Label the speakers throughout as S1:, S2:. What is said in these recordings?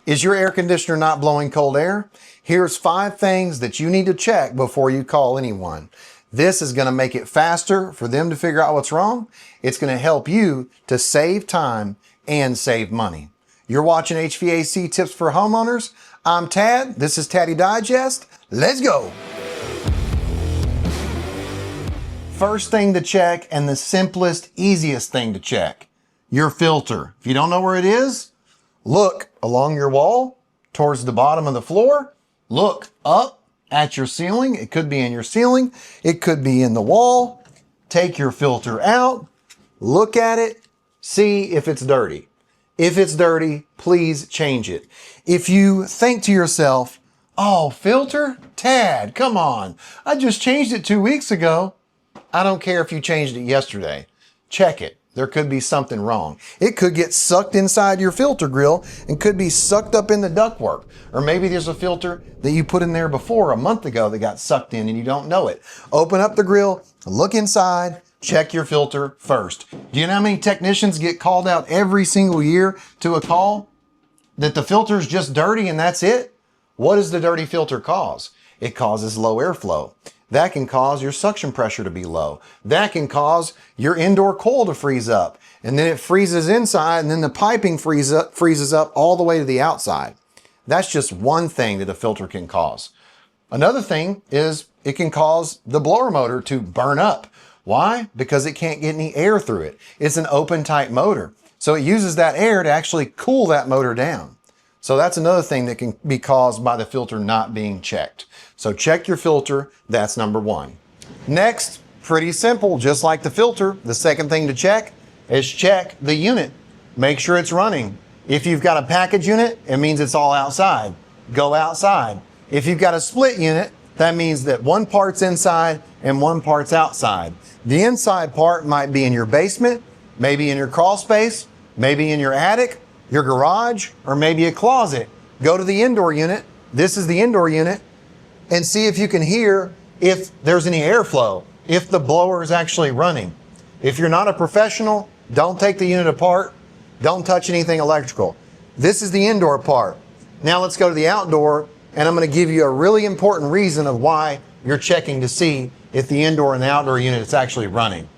S1: Is your air conditioner not blowing cold air? Here's 5 things that you need to check before you call anyone. This is going to make it faster for them to figure out what's wrong. It's going to help you to save time and save money. You're watching HVAC Tips for Homeowners. I'm Tad. This is Taddy Digest. Let's go. First thing to check, and the simplest, easiest thing to check, your filter. If you don't know where it is, look along your wall towards the bottom of the floor. Look up at your ceiling. It could be in your ceiling. It could be in the wall. Take your filter out. Look at it. See if it's dirty. If it's dirty, please change it. If you think to yourself, oh, filter? Tad, come on. I just changed it 2 weeks ago. I don't care if you changed it yesterday. Check it. There could be something wrong. It could get sucked inside your filter grill and could be sucked up in the ductwork. Or maybe there's a filter that you put in there before a month ago that got sucked in and you don't know it. Open up the grill, look inside, check your filter first. Do you know how many technicians get called out every single year to a call that the filter's just dirty and that's it? What does the dirty filter cause? It causes low airflow. That can cause your suction pressure to be low. That can cause your indoor coil to freeze up. And then it freezes inside and then the piping freezes up all the way to the outside. That's just one thing that a filter can cause. Another thing is it can cause the blower motor to burn up. Why? Because it can't get any air through it. It's an open type motor. So it uses that air to actually cool that motor down. So that's another thing that can be caused by the filter not being checked. So check your filter. That's number 1. Next, pretty simple, just like the filter, the second thing to check is check the unit. Make sure it's running. If you've got a package unit, it means it's all outside. Go outside. If you've got a split unit, that means that one part's inside and one part's outside. The inside part might be in your basement, maybe in your crawl space, maybe in your attic, your garage, or maybe a closet. Go to the indoor unit. This is the indoor unit. And see if you can hear if there's any airflow, if the blower is actually running. If you're not a professional, don't take the unit apart. Don't touch anything electrical. This is the indoor part. Now let's go to the outdoor, and I'm going to give you a really important reason of why you're checking to see if the indoor and the outdoor unit is actually running.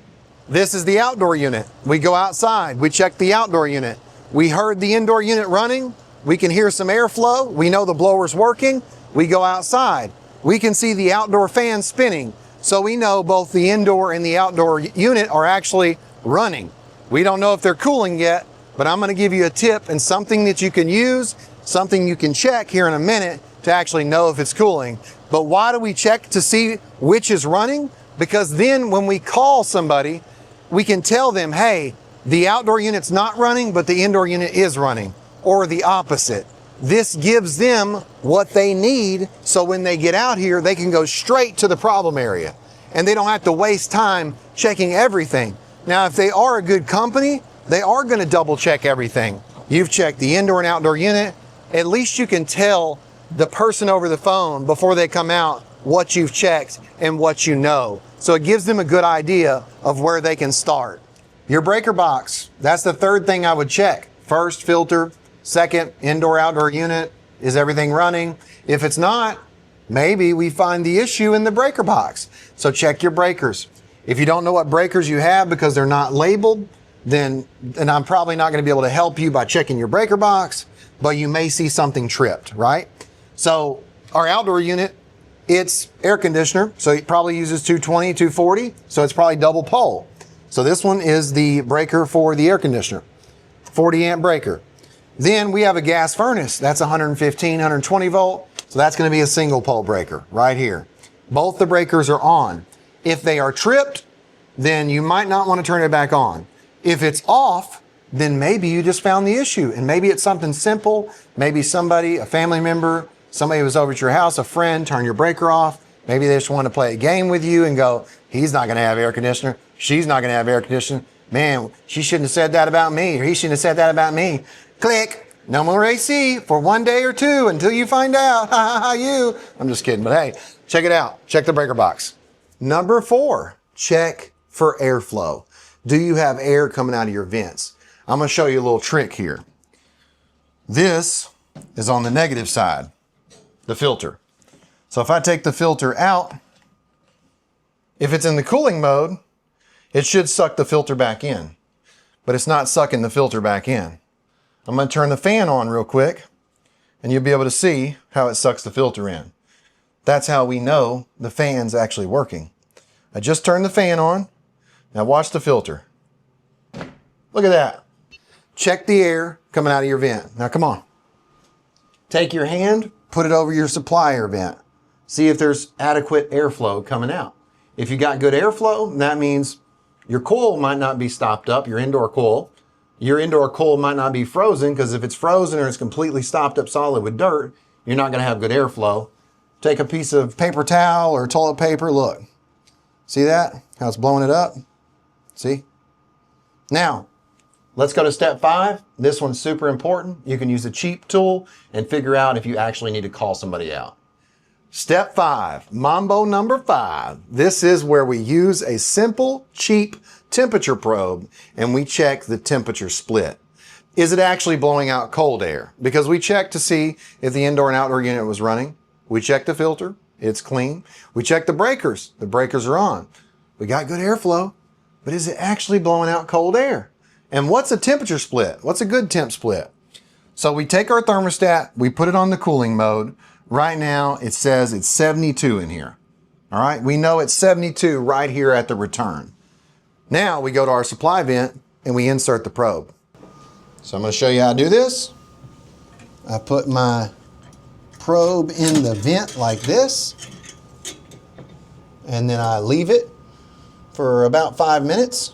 S1: This is the outdoor unit. We go outside. We check the outdoor unit. We heard the indoor unit running. We can hear some airflow. We know the blower's working. We go outside. We can see the outdoor fan spinning. So we know both the indoor and the outdoor unit are actually running. We don't know if they're cooling yet, but I'm going to give you a tip and something that you can use, something you can check here in a minute to actually know if it's cooling. But why do we check to see which is running? Because then when we call somebody, we can tell them, hey, the outdoor unit's not running, but the indoor unit is running, or the opposite. This gives them what they need, so when they get out here, they can go straight to the problem area, and they don't have to waste time checking everything. Now, if they are a good company, they are going to double check everything. You've checked the indoor and outdoor unit. At least you can tell the person over the phone before they come out what you've checked and what you know. So it gives them a good idea of where they can start. Your breaker box, that's the third thing I would check. First, filter. Second, indoor-outdoor unit. Is everything running? If it's not, maybe we find the issue in the breaker box. So check your breakers. If you don't know what breakers you have because they're not labeled, then I'm probably not going to be able to help you by checking your breaker box, but you may see something tripped, right? So our outdoor unit, it's air conditioner, so it probably uses 220, 240, so it's probably double pole. So this one is the breaker for the air conditioner, 40 amp breaker. Then we have a gas furnace. That's 115, 120 volt. So that's going to be a single pole breaker right here. Both the breakers are on. If they are tripped, then you might not want to turn it back on. If it's off, then maybe you just found the issue. And maybe it's something simple. Maybe somebody, a family member, somebody was over at your house, a friend, turn your breaker off. Maybe they just want to play a game with you and go, he's not going to have air conditioner. She's not going to have air conditioning. Man, she shouldn't have said that about me, or he shouldn't have said that about me. Click. No more AC for 1 day or 2 until you find out. Ha ha ha, you. I'm just kidding, but hey, check it out. Check the breaker box. Number 4, check for airflow. Do you have air coming out of your vents? I'm going to show you a little trick here. This is on the negative side, the filter. So if I take the filter out, if it's in the cooling mode, it should suck the filter back in, but it's not sucking the filter back in. I'm going to turn the fan on real quick, and you'll be able to see how it sucks the filter in. That's how we know the fan's actually working. I just turned the fan on. Now watch the filter. Look at that. Check the air coming out of your vent. Now come on. Take your hand, put it over your supply air vent. See if there's adequate airflow coming out. If you got good airflow, that means your coil might not be stopped up, your indoor coil. Your indoor coil might not be frozen, because if it's frozen or it's completely stopped up solid with dirt, you're not going to have good airflow. Take a piece of paper towel or toilet paper, look. See that? How it's blowing it up? See? Now, let's go to step 5. This one's super important. You can use a cheap tool and figure out if you actually need to call somebody out. Step 5, Mambo number 5. This is where we use a simple, cheap temperature probe and we check the temperature split. Is it actually blowing out cold air? Because we check to see if the indoor and outdoor unit was running. We check the filter, it's clean. We check the breakers are on. We got good airflow, but is it actually blowing out cold air? And what's a temperature split? What's a good temp split? So we take our thermostat, we put it on the cooling mode. Right now, it says it's 72 in here. All right, we know it's 72 right here at the return. Now we go to our supply vent and we insert the probe. So I'm going to show you how to do this. I put my probe in the vent like this, and then I leave it for about 5 minutes,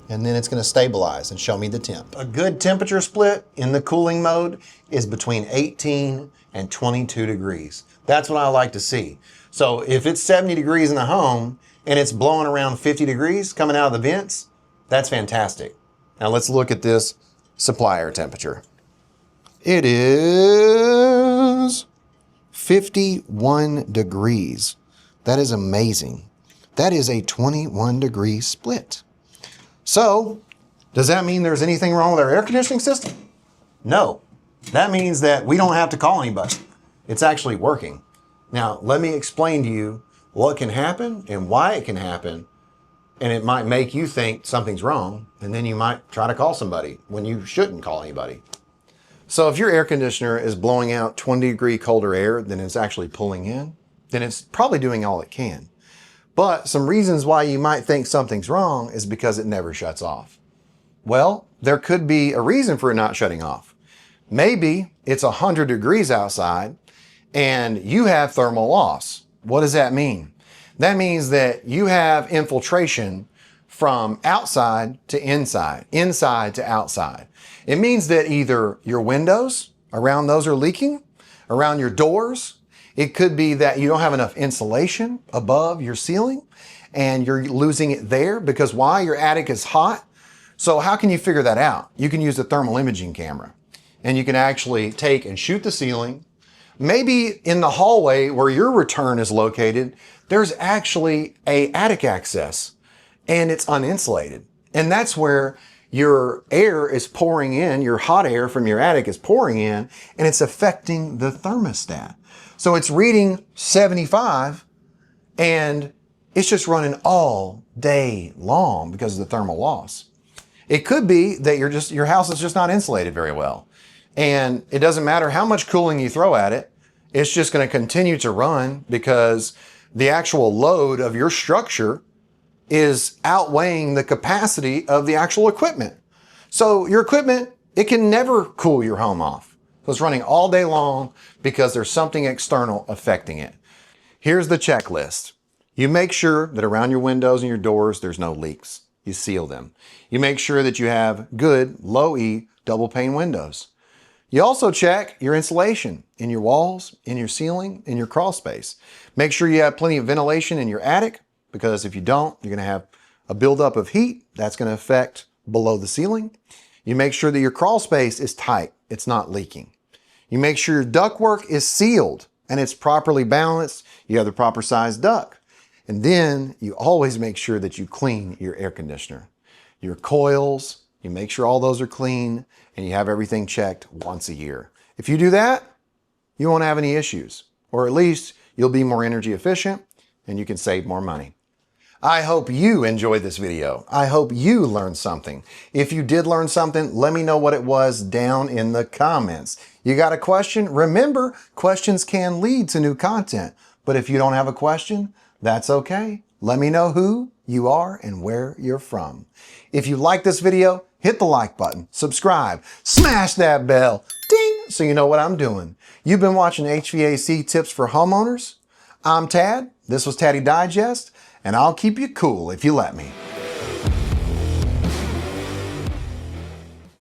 S1: and then it's going to stabilize and show me the temp. A good temperature split in the cooling mode is between 18 and 22 degrees. That's what I like to see. So if it's 70 degrees in the home and it's blowing around 50 degrees coming out of the vents, that's fantastic. Now let's look at this supply air temperature. It is 51 degrees. That is amazing. That is a 21 degree split. So, does that mean there's anything wrong with our air conditioning system? No. That means that we don't have to call anybody. It's actually working. Now, let me explain to you what can happen and why it can happen. And it might make you think something's wrong, and then you might try to call somebody when you shouldn't call anybody. So if your air conditioner is blowing out 20 degree colder air than it's actually pulling in, then it's probably doing all it can. But some reasons why you might think something's wrong is because it never shuts off. Well, there could be a reason for it not shutting off. Maybe it's 100 degrees outside and you have thermal loss. What does that mean? That means that you have infiltration from outside to inside to outside. It means that either your windows around those are leaking, around your doors. It could be that you don't have enough insulation above your ceiling and you're losing it there because why? Your attic is hot. So how can you figure that out? You can use a thermal imaging camera and you can actually take and shoot the ceiling. Maybe in the hallway where your return is located, there's actually an attic access and it's uninsulated. And that's where your air is pouring in, your hot air from your attic is pouring in, and it's affecting the thermostat. So it's reading 75 and it's just running all day long because of the thermal loss. It could be that your house is just not insulated very well. And it doesn't matter how much cooling you throw at it, it's just going to continue to run because the actual load of your structure is outweighing the capacity of the actual equipment. So your equipment, it can never cool your home off. So it's running all day long because there's something external affecting it. Here's the checklist. You make sure that around your windows and your doors, there's no leaks. You seal them. You make sure that you have good low E double pane windows. You also check your insulation in your walls, in your ceiling, in your crawl space. Make sure you have plenty of ventilation in your attic because if you don't, you're going to have a buildup of heat. That's going to affect below the ceiling. You make sure that your crawl space is tight. It's not leaking. You make sure your ductwork is sealed and it's properly balanced. You have the proper size duct. And then you always make sure that you clean your air conditioner. Your coils, you make sure all those are clean and you have everything checked once a year. If you do that, you won't have any issues, or at least you'll be more energy efficient and you can save more money. I hope you enjoyed this video. I hope you learned something. If you did learn something, let me know what it was down in the comments. You got a question? Remember, questions can lead to new content. But if you don't have a question, that's okay. Let me know who you are and where you're from. If you like this video, hit the like button, subscribe, smash that bell, ding, so you know what I'm doing. You've been watching HVAC Tips for Homeowners. I'm Tad. This was Taddy Digest, and I'll keep you cool if you let me.